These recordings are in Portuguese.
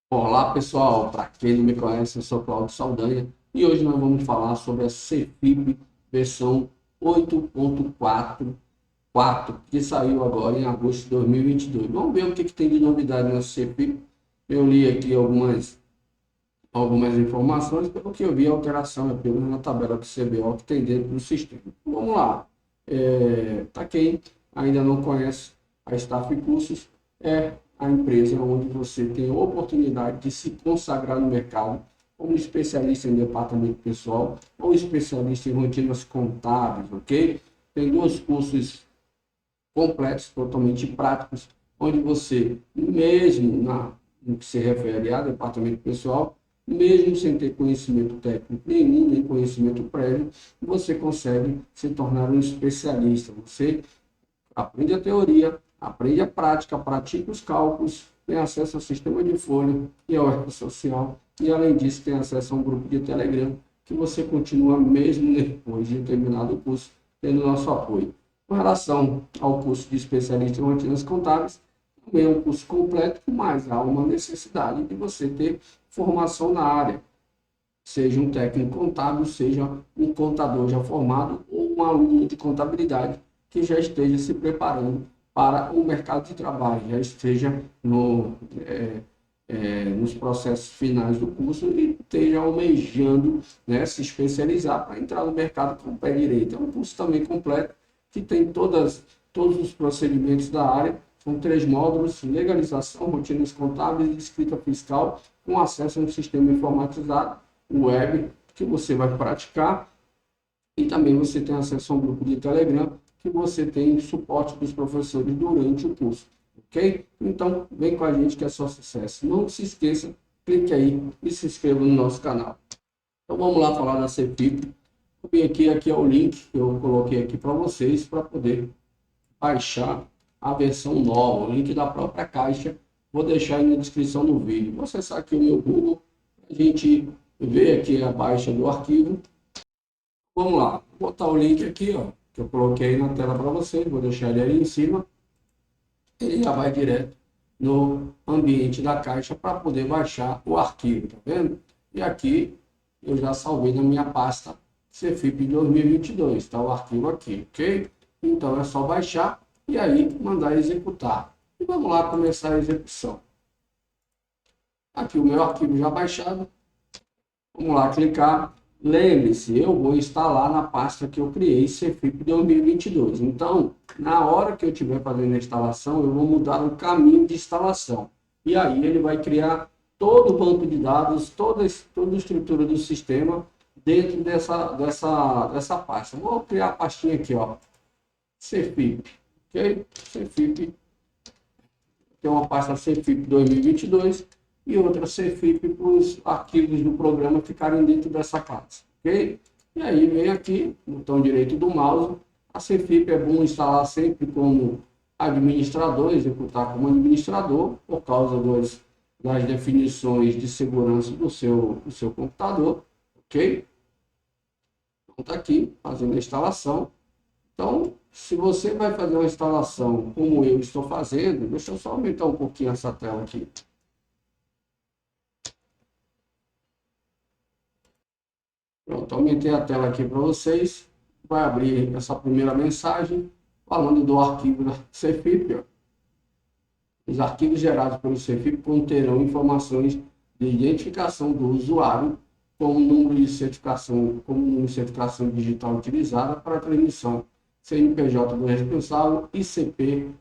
Olá pessoal, para quem não me conhece, eu sou Cláudio Saldanha e hoje nós vamos falar sobre a CFIP versão 8.4, que saiu agora em agosto de 2022. Vamos ver o que tem de novidade na CFIP. Eu li aqui algumas informações, pelo que eu vi a alteração é apenas na tabela do CBO que tem dentro do sistema. Vamos lá, para quem ainda não conhece, a Staff Cursos é a empresa onde você tem a oportunidade de se consagrar no mercado como especialista em departamento pessoal ou especialista em rotinas contábeis, ok? Tem dois cursos completos, totalmente práticos, onde você, mesmo no que se refere a departamento pessoal, mesmo sem ter conhecimento técnico nenhum, nem conhecimento prévio, você consegue se tornar um especialista. Você aprende a teoria, aprende a prática, pratica os cálculos, tem acesso ao sistema de folha e ao eco social, e além disso tem acesso a um grupo de Telegram, que você continua mesmo depois de terminado o curso, tendo nosso apoio. Com relação ao curso de especialista em rotinas contábeis, também é um curso completo, mas há uma necessidade de você ter formação na área, seja um técnico contábil, seja um contador já formado ou um aluno de contabilidade que já esteja se preparando para o mercado de trabalho, já esteja nos processos finais do curso e esteja almejando, né, se especializar para entrar no mercado com o pé direito. É um curso também completo que tem todos os procedimentos da área. São 3 módulos: legalização, rotinas contábeis e escrita fiscal, com acesso a um sistema informatizado, web, que você vai praticar, e também você tem acesso a um grupo de Telegram, que você tem suporte dos professores durante o curso, ok? Então, vem com a gente que é só sucesso. Não se esqueça, clique aí e se inscreva no nosso canal. Então, vamos lá falar da CFIP. Aqui é o link que eu coloquei aqui para vocês, para poder baixar a versão nova, o link da própria caixa. Vou deixar aí na descrição do vídeo. Vou acessar aqui o meu Google, a gente vê aqui a baixa do arquivo. Vamos lá, vou botar o link aqui, ó, que eu coloquei na tela para vocês, vou deixar ele aí em cima. Ele já vai direto no ambiente da caixa para poder baixar o arquivo, tá vendo? E aqui eu já salvei na minha pasta CFIP 2022, tá o arquivo aqui, ok? Então é só baixar e aí mandar executar. E vamos lá começar a execução. Aqui o meu arquivo já baixado. Vamos lá clicar. Lembre-se, eu vou instalar na pasta que eu criei, CFIP 2022. Então, na hora que eu estiver fazendo a instalação, eu vou mudar o caminho de instalação. E aí ele vai criar todo o banco de dados, toda a estrutura do sistema dentro dessa pasta. Vou criar a pastinha aqui, ó, CFIP, ok? CFIP, tem uma pasta CFIP 2022 e outra CFIP para os arquivos do programa ficarem dentro dessa pasta, ok? E aí vem aqui, botão direito do mouse, a CFIP é bom instalar sempre como administrador, executar como administrador, por causa das definições de segurança do seu computador, ok? Então está aqui, fazendo a instalação. Então, se você vai fazer uma instalação como eu estou fazendo, deixa eu só aumentar um pouquinho essa tela aqui. Pronto, aumentei a tela aqui para vocês. Vai abrir essa primeira mensagem falando do arquivo da CFIP. Ó. Os arquivos gerados pelo CFIP conterão informações de identificação do usuário, como número de certificação digital utilizada para a transmissão, CNPJ do responsável, ICP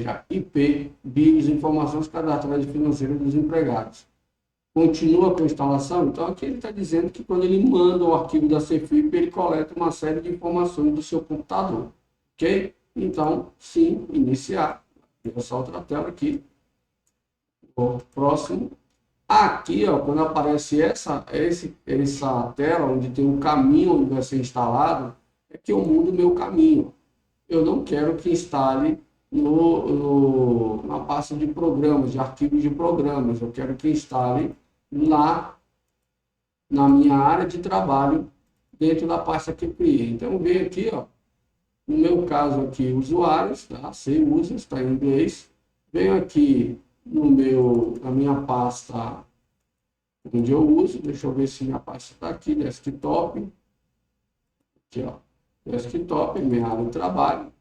já, IP, BIOS, informações cadastrais financeiras dos empregados. Continua com a instalação, então aqui ele está dizendo que quando ele manda o arquivo da CFIP, ele coleta uma série de informações do seu computador, ok? Então, sim, iniciar. Essa outra tela aqui. O próximo. Aqui, ó, quando aparece essa tela, onde tem um caminho onde vai ser instalado, é que eu mudo o meu caminho. Eu não quero que instale na pasta de programas, de arquivos de programas. Eu quero que instale lá na minha área de trabalho, dentro da pasta que eu criei. Então, eu venho aqui, ó, no meu caso aqui, usuários, tá? Sem users, está em inglês. Venho aqui na minha pasta onde eu uso. Deixa eu ver se minha pasta está aqui, desktop. Aqui, ó, desktop, minha área de trabalho.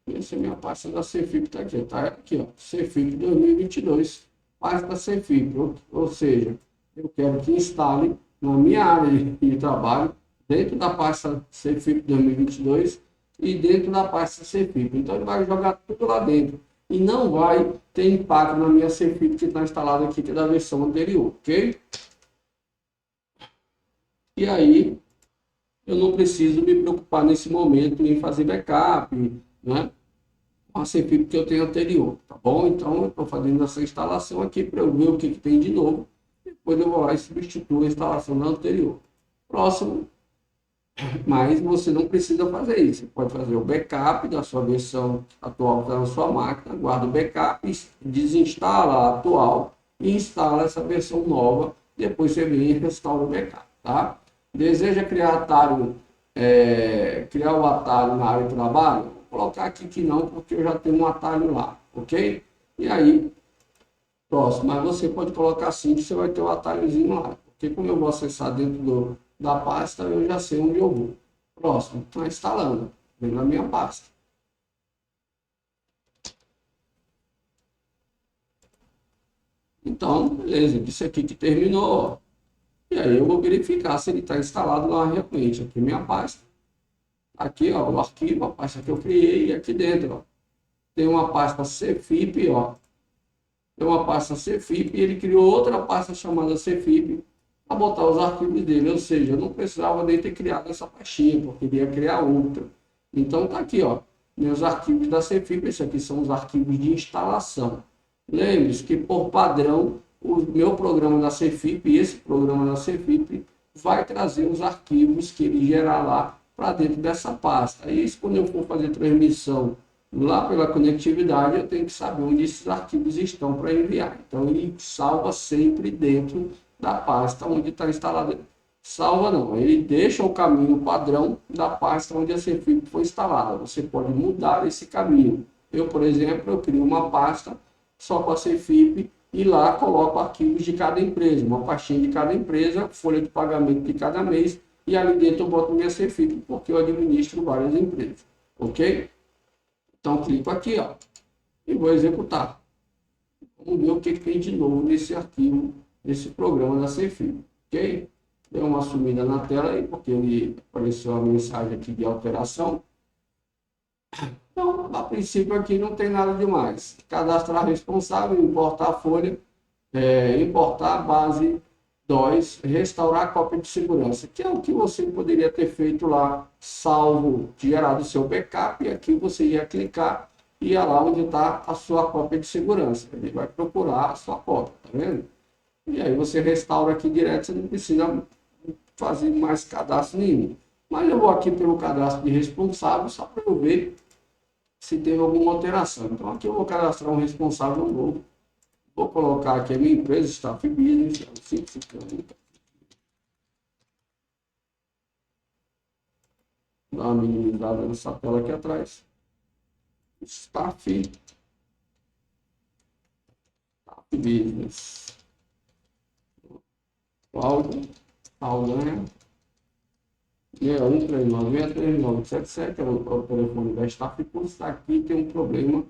Essa é a minha pasta da Cefip, tá aqui, ó, Cefip 2022, pasta Cefip, ou seja, eu quero que instale na minha área de trabalho, dentro da pasta Cefip 2022 e dentro da pasta Cefip. Então ele vai jogar tudo lá dentro e não vai ter impacto na minha Cefip que está instalada aqui, que é da versão anterior, ok? E aí eu não preciso me preocupar nesse momento em fazer backup, né? A Cefip que eu tenho anterior, tá bom? Então eu estou fazendo essa instalação aqui para eu ver o que tem de novo. Depois eu vou lá e substituo a instalação da anterior. Próximo, mas você não precisa fazer isso. Você pode fazer o backup da sua versão atual que está na sua máquina, guarda o backup, desinstala a atual e instala essa versão nova. Depois você vem e restaura o backup, tá? Deseja criar atalho, criar o atalho na área de trabalho? Colocar aqui que não, porque eu já tenho um atalho lá, ok? E aí, próximo, mas você pode colocar assim que você vai ter o atalhozinho lá, porque como eu vou acessar dentro da pasta, eu já sei onde eu vou. Próximo, está instalando, vem na minha pasta. Então, beleza, disse aqui que terminou, e aí eu vou verificar se ele está instalado lá realmente, aqui minha pasta. Aqui, ó, o arquivo, a pasta que eu criei, e aqui dentro, ó, tem uma pasta Cefip, ó. Tem uma pasta Cefip e ele criou outra pasta chamada Cefip para botar os arquivos dele. Ou seja, eu não precisava nem ter criado essa pastinha, porque ele ia criar outra. Então tá aqui, ó, meus arquivos da Cefip. Esses aqui são os arquivos de instalação. Lembre-se que por padrão, o meu programa da Cefip e esse programa da Cefip vai trazer os arquivos que ele gerar lá para dentro dessa pasta. Aí, quando eu for fazer transmissão lá pela conectividade, eu tenho que saber onde esses arquivos estão para enviar. Então, ele salva sempre dentro da pasta onde está instalado. Salva não, ele deixa o caminho padrão da pasta onde a Cefip foi instalada. Você pode mudar esse caminho. Eu, por exemplo, eu crio uma pasta só com a Cefip e lá coloco arquivos de cada empresa, uma pastinha de cada empresa, folha de pagamento de cada mês, e ali dentro eu boto minha Cefip, porque eu administro várias empresas, ok? Então, clico aqui, ó, e vou executar. Vamos ver o que tem de novo nesse arquivo, nesse programa da Cefip, ok? Deu uma sumida na tela aí, porque ele apareceu a mensagem aqui de alteração. Então, a princípio aqui não tem nada demais. Cadastrar responsável, importar a folha, importar a base 2, restaurar a cópia de segurança, que é o que você poderia ter feito lá, salvo, gerado o seu backup, e aqui você ia clicar e ia lá onde está a sua cópia de segurança. Ele vai procurar a sua cópia, tá vendo? E aí você restaura aqui direto, você não precisa fazer mais cadastro nenhum. Mas eu vou aqui pelo cadastro de responsável, só para eu ver se teve alguma alteração. Então aqui eu vou cadastrar um responsável novo. Vou colocar aqui a minha empresa, Staff Business, assim, dá uma minimizada nessa tela aqui atrás. Staff Business. Cláudio, Aldanha, 6139639977, é o telefone da Staff Cursos. Aqui tem um problema,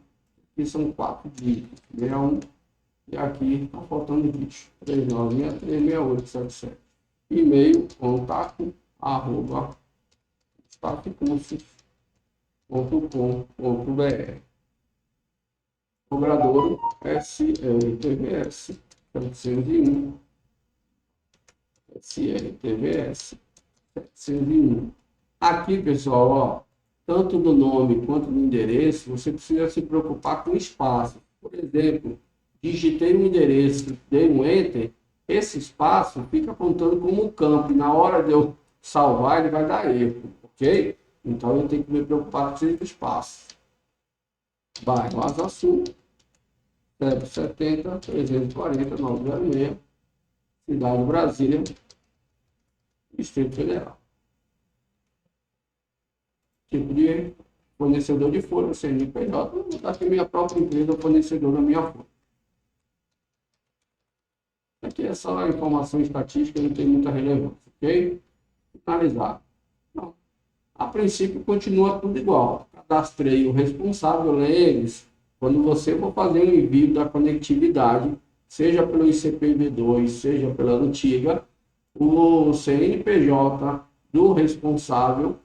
que são 4 dígitos, 61, e aqui está faltando dígito, 39636877. E-mail, contato, arroba, staffcursos.com.br. Cobrador SRTVS 701. SRTVS 701. Aqui, pessoal, ó, tanto no nome quanto no endereço, você precisa se preocupar com espaço. Por exemplo, digitei um endereço, dei um Enter, esse espaço fica apontando como um campo, e na hora de eu salvar, ele vai dar erro, ok? Então, eu tenho que me preocupar com esse espaço. Bairro Asa Sul, 70 340 906, cidade de Brasília, Distrito Federal. Tipo de fornecedor de folha, CNPJ, eu vou botar aqui minha própria empresa, fornecedor da minha folha. Aqui é só informação estatística, não tem muita relevância, ok? Finalizar. Não. A princípio continua tudo igual. Cadastrei o responsável, lembre-se, quando você for fazer o envio da conectividade, seja pelo ICPv2, seja pela antiga, o CNPJ do responsável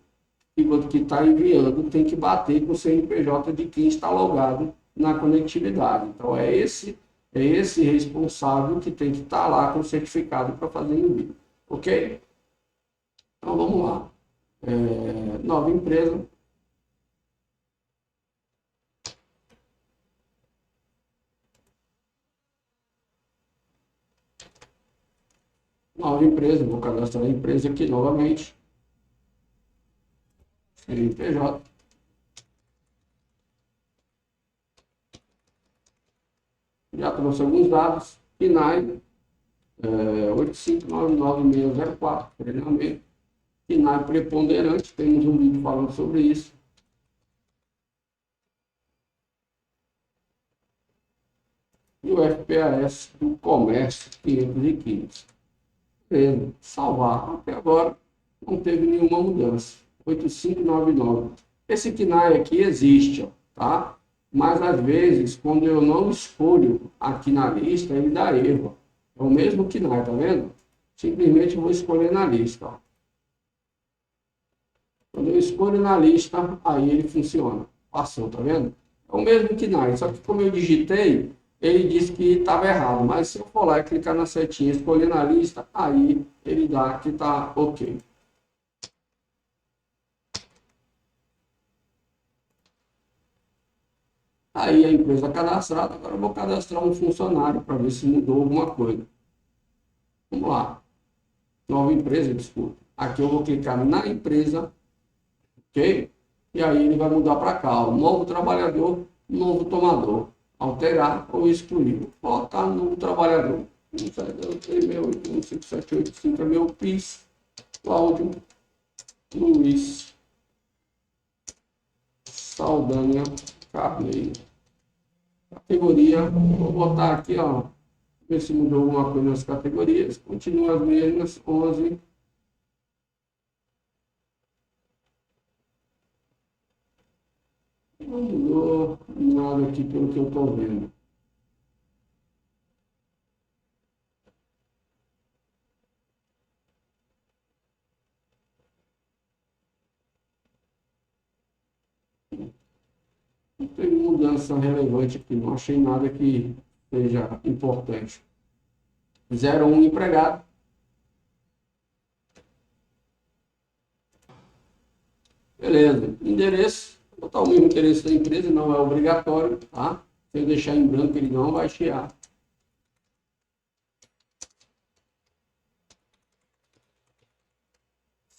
que está enviando tem que bater com o CNPJ de quem está logado na conectividade. Então, é esse responsável que tem que estar lá com o certificado para fazer envio. Ok? Então, vamos lá. Nova empresa. Nova empresa, vou cadastrar a empresa aqui novamente. CNPJ. Já trouxe alguns dados. PNAE 8599604, treinamento. PNAE preponderante, temos um vídeo falando sobre isso. E o FPAS do comércio 515. Beleza, salvar. Até agora não teve nenhuma mudança. 8599. Esse KNAI aqui existe, ó, tá? Mas às vezes, quando eu não escolho aqui na lista, ele dá erro. É o mesmo KNAI, tá vendo? Simplesmente vou escolher na lista, ó. Quando eu escolho na lista, aí ele funciona. Passou, tá vendo? É o mesmo KNAI, só que como eu digitei, ele disse que estava errado. Mas se eu for lá e clicar na setinha, escolher na lista, aí ele dá que está ok. Aí a empresa cadastrada, agora eu vou cadastrar um funcionário para ver se mudou alguma coisa. Vamos lá. Nova empresa, desculpa. Aqui eu vou clicar na empresa, ok? E aí ele vai mudar para cá, ó, novo trabalhador, novo tomador. Alterar ou excluir. Vou botar novo trabalhador. 172.6.8.1.5.7.8.5 é meu PIS. Cláudio Luiz Saldanha Carneiro. Categoria, vou botar aqui, ó, ver se mudou alguma coisa nas categorias. Continua as mesmas, 11. Não mudou nada aqui pelo que eu estou vendo. Não teve mudança relevante aqui, não achei nada que seja importante. 01 empregado. Beleza, endereço, vou botar o mesmo endereço da empresa, não é obrigatório, tá? Se eu deixar em branco, ele não vai chiar.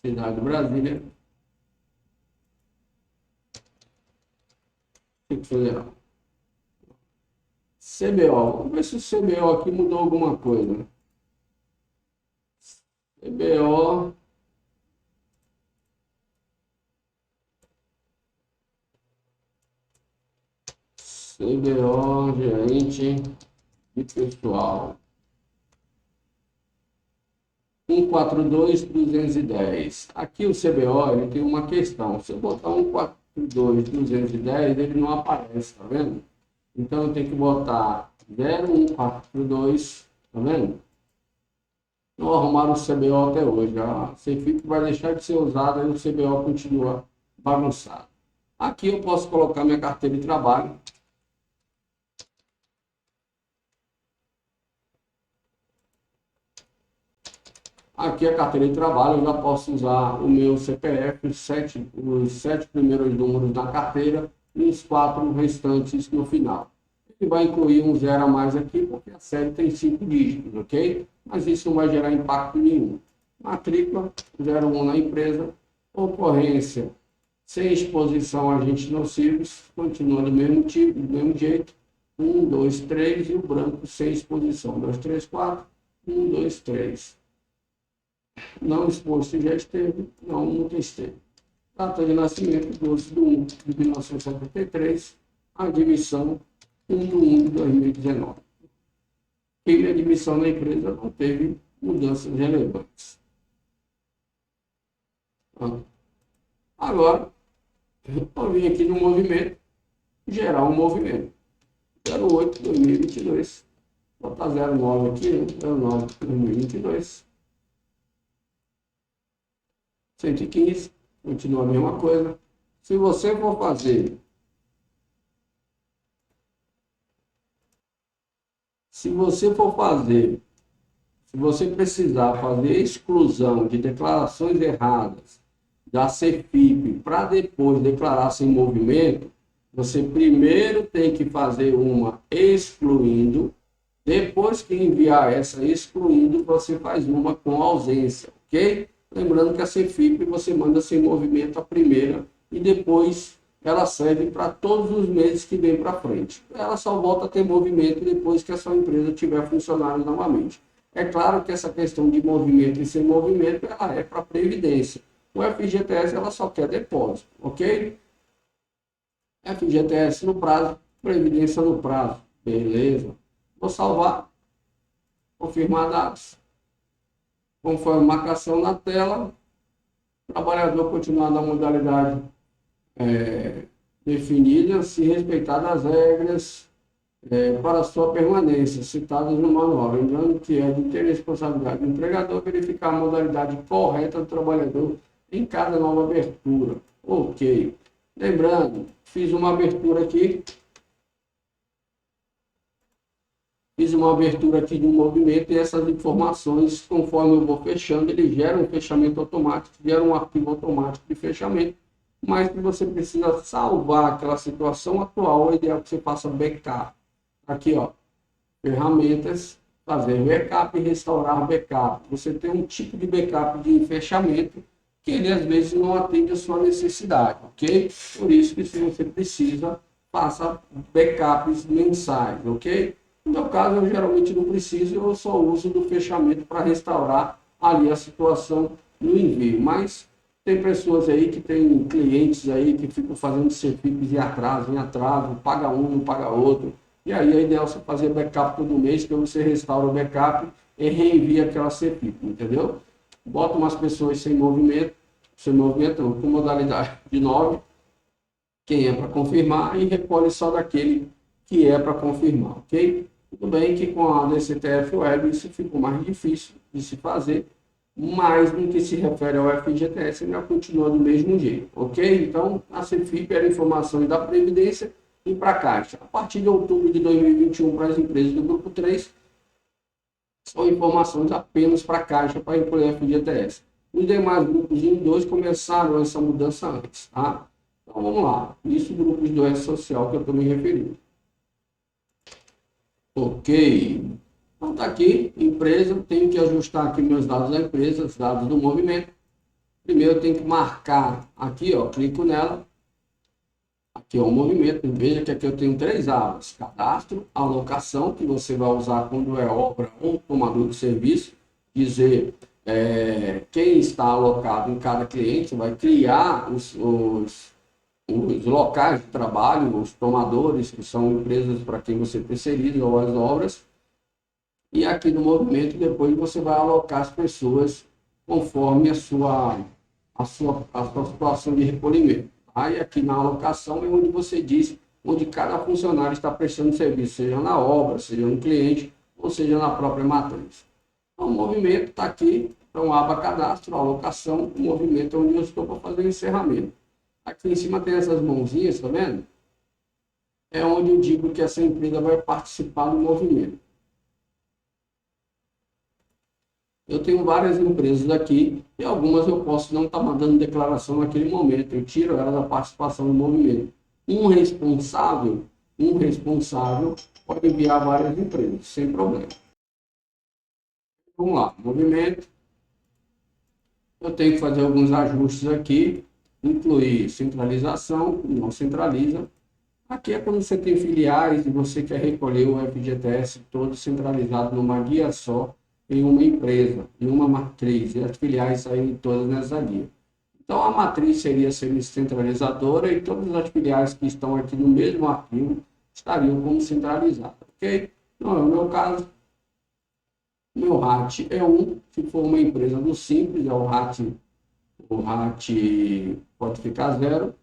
Cidade de Brasília. Federal. CBO, vamos ver se o CBO aqui mudou alguma coisa. CBO. CBO, gerente de pessoal. 142.210. Aqui o CBO ele tem uma questão. Se eu botar 142.210, ele não aparece, tá vendo? Então eu tenho que botar 0142, tá vendo? Não arrumaram o CBO até hoje. A Cefic vai deixar de ser usada e o CBO continua bagunçado. Aqui eu posso colocar minha carteira de trabalho. Aqui a carteira de trabalho, eu já posso usar o meu CPF, os sete primeiros números da carteira e os 4 restantes no final. Ele vai incluir um 0 a mais aqui, porque a série tem 5 dígitos, ok? Mas isso não vai gerar impacto nenhum. Matrícula, 01 na empresa, ocorrência sem exposição a agentes nocivos, continua do mesmo tipo, do mesmo jeito. 1, 2, 3 e o branco sem exposição. 2, 3, 4, 1, 2, 3. Não exposto já esteve, não, nunca esteve. Data de nascimento, 12 de 1 de 1973, admissão 1 de 1 de 2019. E a admissão na empresa não teve mudanças relevantes. Agora, eu vim aqui no movimento, gerar um movimento. 08 2022. Vou botar 09 aqui, né? 09 2022. 115, continua a mesma coisa. Se você for fazer, se você precisar fazer exclusão de declarações erradas da CEFIP para depois declarar sem movimento, você primeiro tem que fazer uma excluindo, depois que enviar essa excluindo, você faz uma com ausência, ok? Lembrando que a CEFIP você manda sem movimento a primeira e depois ela serve para todos os meses que vem para frente. Ela só volta a ter movimento depois que a sua empresa tiver funcionando novamente. É claro que essa questão de movimento e sem movimento ela é para previdência. O FGTS ela só quer depósito, ok? FGTS no prazo, previdência no prazo. Beleza. Vou salvar, confirmar dados. Conforme marcação na tela, o trabalhador continuar na modalidade definida, se respeitar as regras para sua permanência, citadas no manual. Lembrando que é de ter responsabilidade do empregador verificar a modalidade correta do trabalhador em cada nova abertura. Ok. Lembrando, fiz uma abertura aqui. Fiz uma abertura aqui de um movimento e essas informações, conforme eu vou fechando, ele gera um fechamento automático, gera um arquivo automático de fechamento, mas que você precisa salvar aquela situação atual, é ideal que você faça backup. Aqui, ó, ferramentas, fazer backup e restaurar backup. Você tem um tipo de backup de fechamento que ele às vezes não atende a sua necessidade, ok? Por isso que se você precisa, faça backups mensais, ok? No meu caso, eu geralmente não preciso, eu só uso do fechamento para restaurar ali a situação no envio. Mas tem pessoas aí que tem clientes aí que ficam fazendo CEFIPs em atraso, paga um, não paga outro. E aí é ideal você fazer backup todo mês, que você restaura o backup e reenvia aquela CEFIP, entendeu? Bota umas pessoas sem movimento com modalidade de 9, quem é para confirmar, e recolhe só daquele que é para confirmar, ok? Tudo bem que com a DCTF Web isso ficou mais difícil de se fazer, mas no que se refere ao FGTS ainda continua do mesmo jeito, ok? Então, a CEFIP era informação da Previdência e para a Caixa. A partir de outubro de 2021, para as empresas do Grupo 3, são informações apenas para a Caixa, para incluir FGTS. Os demais grupos 1 e 2 começaram essa mudança antes, tá? Então, vamos lá. Isso grupos do S social que eu estou me referindo. Ok. Então, está aqui, empresa, tenho que ajustar aqui meus dados da empresa, os dados do movimento. Primeiro, eu tenho que marcar aqui, ó, clico nela. Aqui é o movimento, veja que aqui eu tenho 3 abas. Cadastro, alocação, que você vai usar quando é obra ou tomador de serviço. Dizer quem está alocado em cada cliente, você vai criar os locais de trabalho, os tomadores, que são empresas para quem você terceiriza ou as obras. E aqui no movimento, depois você vai alocar as pessoas conforme a sua situação de recolhimento. Aí aqui na alocação é onde você diz onde cada funcionário está prestando serviço, seja na obra, seja no cliente, ou seja na própria matriz. Então, o movimento está aqui, então aba cadastro, alocação, o movimento é onde eu estou para fazer o encerramento. Aqui em cima tem essas mãozinhas, tá vendo? É onde eu digo que essa empresa vai participar do movimento. Eu tenho várias empresas aqui e algumas eu posso não estar mandando declaração naquele momento. Eu tiro ela da participação no movimento. Um responsável pode enviar várias empresas, sem problema. Vamos lá, movimento. Eu tenho que fazer alguns ajustes aqui, incluir centralização, não centraliza. Aqui é quando você tem filiais e você quer recolher o FGTS todo centralizado numa guia só, em uma empresa, em uma matriz, e as filiais saírem todas nessa guia. Então, a matriz seria semi-centralizadora e todas as filiais que estão aqui no mesmo arquivo estariam como centralizadas, ok? Então, no meu caso, meu RAT é 1, se for uma empresa do Simples, é o RAT pode ficar 0.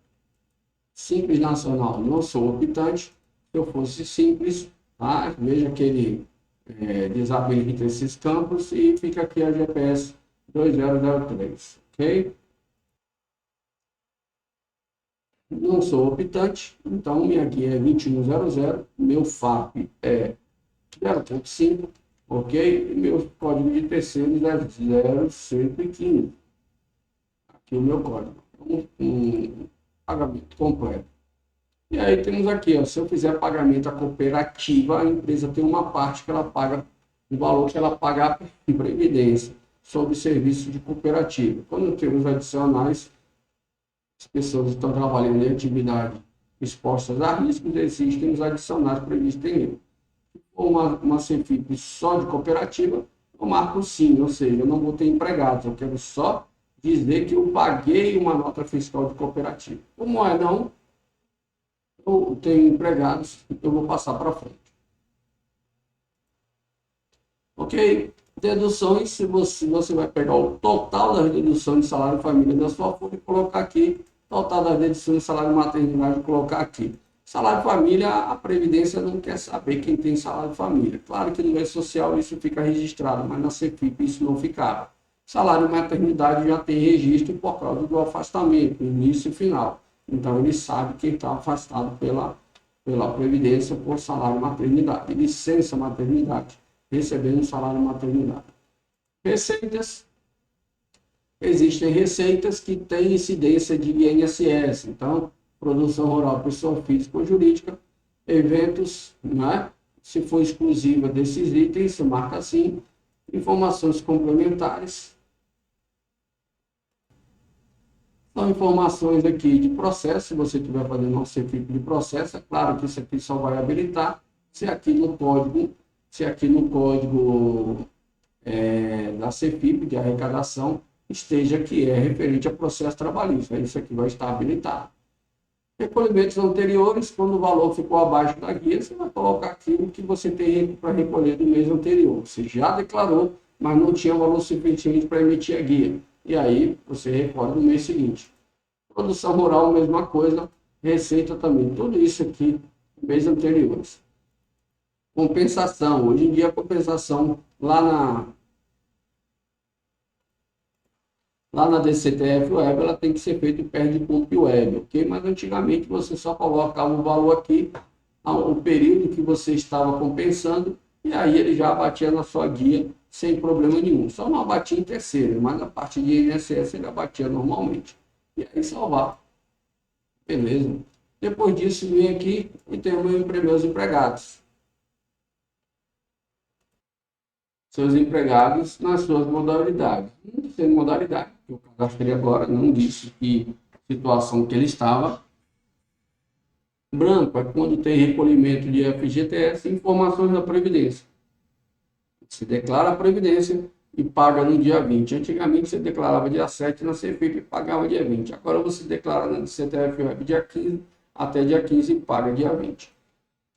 Simples Nacional, não sou optante. Se eu fosse Simples, tá? Veja que ele desabilita esses campos e fica aqui a GPS 2003, ok? Não sou optante, então minha guia é 2100, meu FAP é 0.5, ok? E meu código de terceiros é 0115. Aqui o meu código. Um pagamento completo. E aí temos aqui, ó, se eu fizer pagamento à cooperativa, a empresa tem uma parte que ela paga, o valor que ela paga em previdência sobre serviço de cooperativa. Quando temos adicionais, as pessoas estão trabalhando em atividade expostas a riscos, existem os adicionais previstos em lei. Ou uma CFIP só de cooperativa, eu marco sim, ou seja, eu não vou ter empregados, eu quero só dizer que eu paguei uma nota fiscal de cooperativa. Como é não, eu tenho empregados, eu vou passar para frente. Ok? Deduções, se você vai pegar o total das deduções de salário família da sua folha e colocar aqui, total das deduções de salário maternidade, colocar aqui. Salário família, a Previdência não quer saber quem tem salário família. Claro que no E-Social isso fica registrado, mas na CFIP isso não ficava. Salário maternidade já tem registro por causa do afastamento, início e final. Então ele sabe quem está afastado pela Previdência por salário maternidade. Licença maternidade, recebendo salário maternidade. Receitas. Existem receitas que têm incidência de INSS. Então, produção rural, pessoa física ou jurídica, eventos, né? Se for exclusiva desses itens, se marca assim, informações complementares. São informações aqui de processo, se você estiver fazendo um CFIP de processo, é claro que isso aqui só vai habilitar se aqui no código da CFIP de arrecadação esteja que é referente a processo trabalhista. Isso aqui vai estar habilitado. Recolhimentos anteriores, quando o valor ficou abaixo da guia, você vai colocar aquilo que você tem para recolher do mês anterior. Você já declarou, mas não tinha valor suficiente para emitir a guia. E aí, você recolhe no mês seguinte. Produção rural, mesma coisa. Receita também. Tudo isso aqui, mês anteriores. Compensação. Hoje em dia, a compensação lá na DCTF Web, ela tem que ser feita em pé de pump web, ok? Mas antigamente você só colocava o valor aqui, o período que você estava compensando, e aí ele já abatia na sua guia sem problema nenhum. Só não abatia em terceiro, mas na parte de INSS ele abatia normalmente. E aí salvar. Beleza. Depois disso, vem aqui e tem meus empregados. Seus empregados nas suas modalidades. Não tem modalidade, que eu cadastrei agora, não disse que situação que ele estava. Branco é quando tem recolhimento de FGTS e informações da Previdência. Você declara a Previdência e paga no dia 20. Antigamente você declarava dia 7 na CFIP e pagava dia 20. Agora você declara na CTF Web dia 15 até dia 15 e paga dia 20.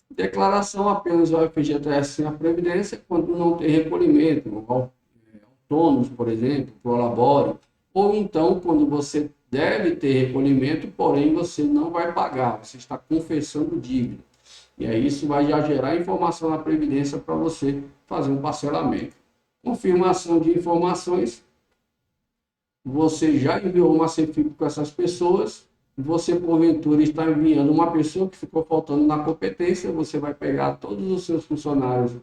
Declaração apenas ao FGTS sem a Previdência, quando não tem recolhimento, autônomos, por exemplo, colabore, ou então quando você deve ter recolhimento, porém você não vai pagar, você está confessando dívida. E aí isso vai já gerar informação na Previdência para você fazer um parcelamento. Confirmação de informações, você já enviou uma CFIP com essas pessoas, você porventura está enviando uma pessoa que ficou faltando na competência, você vai pegar todos os seus funcionários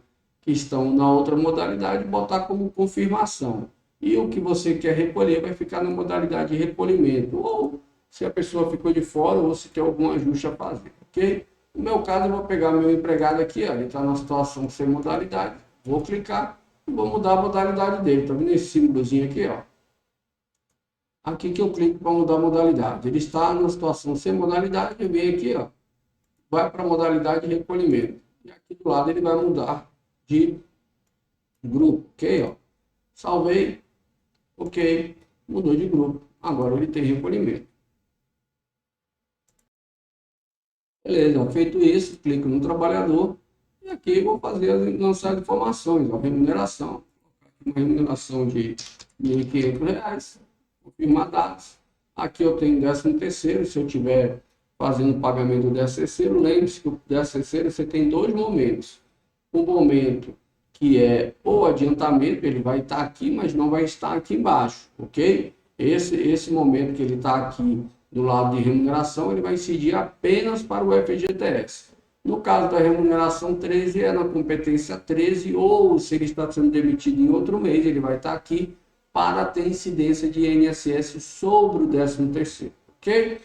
que estão na outra modalidade e botar como confirmação. E o que você quer recolher vai ficar na modalidade de recolhimento. Ou se a pessoa ficou de fora, ou se tem algum ajuste a fazer, ok? No meu caso, eu vou pegar meu empregado aqui, ó, ele está na situação sem modalidade, vou clicar e vou mudar a modalidade dele. Está vendo esse símbolozinho aqui, ó? Aqui que eu clico para mudar a modalidade. Ele está na situação sem modalidade, eu venho aqui, ó, vai para a modalidade de recolhimento. E aqui do lado ele vai mudar de grupo, ok? Ó. Salvei, ok, mudou de grupo. Agora ele tem recolhimento. Beleza, feito isso, clico no trabalhador e aqui vou fazer lançar as informações, a remuneração. Uma remuneração de R$ 1.500, confirmar dados. Aqui eu tenho 13º, se eu tiver fazendo pagamento do 13º, lembre-se que o 13º você tem dois momentos. Um momento que é o adiantamento, ele vai estar aqui, mas não vai estar aqui embaixo, ok? Esse momento que ele está aqui do lado de remuneração, ele vai incidir apenas para o FGTS. No caso da remuneração 13, é na competência 13, ou se ele está sendo demitido em outro mês, ele vai estar aqui para ter incidência de INSS sobre o 13º, ok?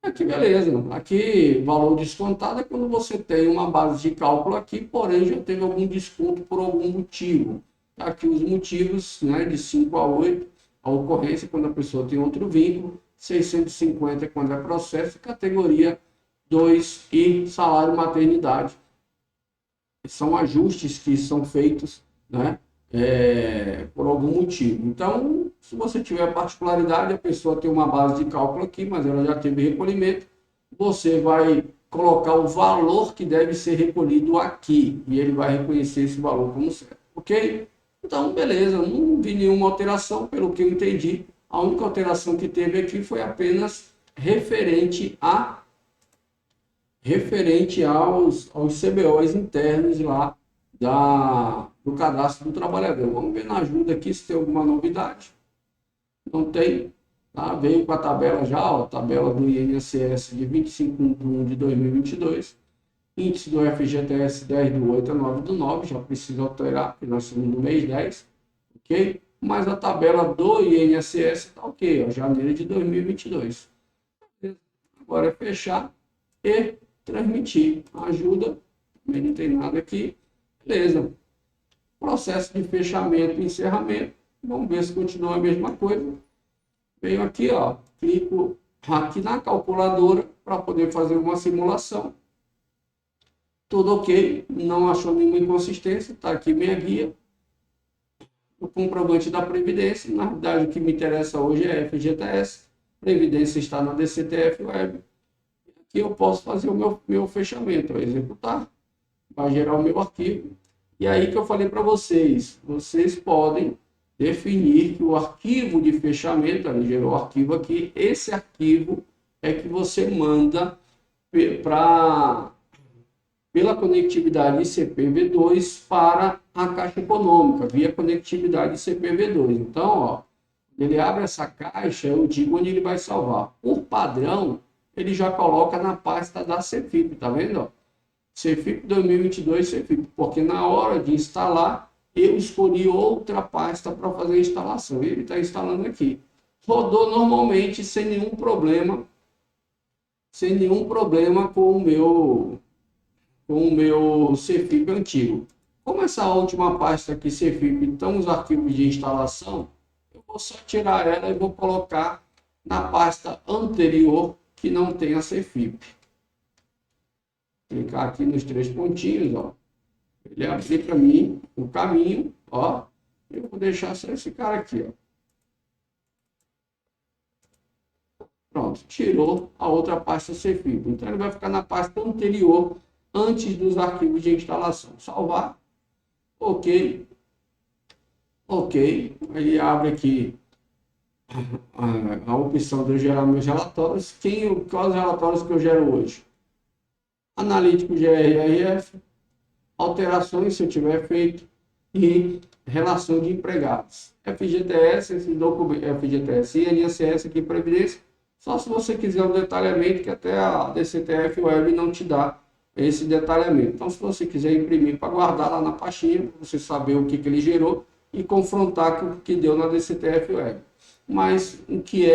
Aqui, beleza. Aqui, valor descontado é quando você tem uma base de cálculo aqui, porém já teve algum desconto por algum motivo. Aqui os motivos, né, de 5 a 8, a ocorrência quando a pessoa tem outro vínculo, 650 quando é processo, categoria 2 e salário maternidade. São ajustes que são feitos, né, por algum motivo. Então, se você tiver particularidade, a pessoa tem uma base de cálculo aqui, mas ela já teve recolhimento, você vai colocar o valor que deve ser recolhido aqui, e ele vai reconhecer esse valor como certo, ok? Então, beleza, não vi nenhuma alteração, pelo que eu entendi. A única alteração que teve aqui foi apenas referente aos CBOs internos lá do cadastro do trabalhador. Vamos ver na ajuda aqui se tem alguma novidade. Não tem, tá? Veio com a tabela já, ó, tabela do INSS de 25/1 de 2022, índice do FGTS 10/8 a 9/9, já precisa alterar, porque nós estamos no mês 10, ok? Mas a tabela do INSS está ok, ó, janeiro de 2022. Agora é fechar e transmitir. Ajuda, também não tem nada aqui. Beleza. Processo de fechamento e encerramento. Vamos ver se continua a mesma coisa. Venho aqui, ó, clico aqui na calculadora para poder fazer uma simulação. Tudo ok, não achou nenhuma inconsistência, está aqui minha guia. O comprovante da Previdência, na verdade o que me interessa hoje é FGTS. Previdência está na DCTF Web. Aqui eu posso fazer o meu fechamento, executar, vai gerar o meu arquivo. E aí que eu falei para vocês, vocês podem definir que o arquivo de fechamento, ele gerou o arquivo aqui, esse arquivo é que você manda pela conectividade ICP-V2 para a Caixa Econômica, via conectividade ICP-V2. Então, ó, ele abre essa caixa, eu digo onde ele vai salvar. Por padrão, ele já coloca na pasta da CFIP, tá vendo? Ó? CFIP 2022, CFIP, porque na hora de instalar, eu escolhi outra pasta para fazer a instalação. Ele está instalando aqui. Rodou normalmente sem nenhum problema com o meu CFIP antigo. Como essa última pasta aqui, CFIP, estão os arquivos de instalação, eu vou só tirar ela e vou colocar na pasta anterior que não tem a CFIP. Clicar aqui nos 3 pontinhos, ó. Ele abre para mim o caminho, ó. Eu vou deixar só esse cara aqui, ó. Pronto, tirou a outra pasta CFIP. Então ele vai ficar na pasta anterior, antes dos arquivos de instalação. Salvar. Ok. Ok. Ele abre aqui a opção de eu gerar meus relatórios. Quais relatórios que eu gero hoje? Analítico GRRF, alterações se eu tiver feito e relação de empregados. FGTS, esse documento, FGTS e INSS aqui, Previdência, só se você quiser um detalhamento que até a DCTF Web não te dá esse detalhamento. Então, se você quiser imprimir para guardar lá na pastinha, para você saber o que ele gerou e confrontar com o que deu na DCTF Web. Mas o que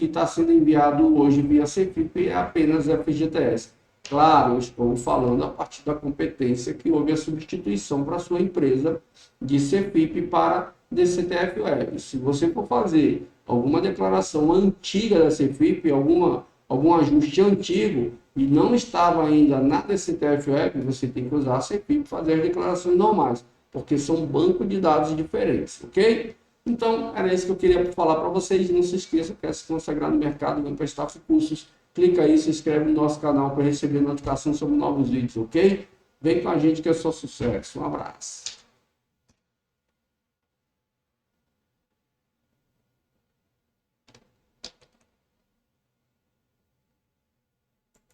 está sendo enviado hoje via CFIP é apenas FGTS. Claro, eu estou falando a partir da competência que houve a substituição para a sua empresa de CFIP para DCTF Web. Se você for fazer alguma declaração antiga da CFIP, algum ajuste antigo e não estava ainda na DCTF Web, você tem que usar a CFIP para fazer as declarações normais, porque são um banco de dados diferentes, ok? Então, era isso que eu queria falar para vocês. Não se esqueça, quer se consagrar no mercado, vem para Staff Cursos, clica aí, se inscreve no nosso canal para receber notificação sobre novos vídeos, ok? Vem com a gente que é só sucesso. Um abraço.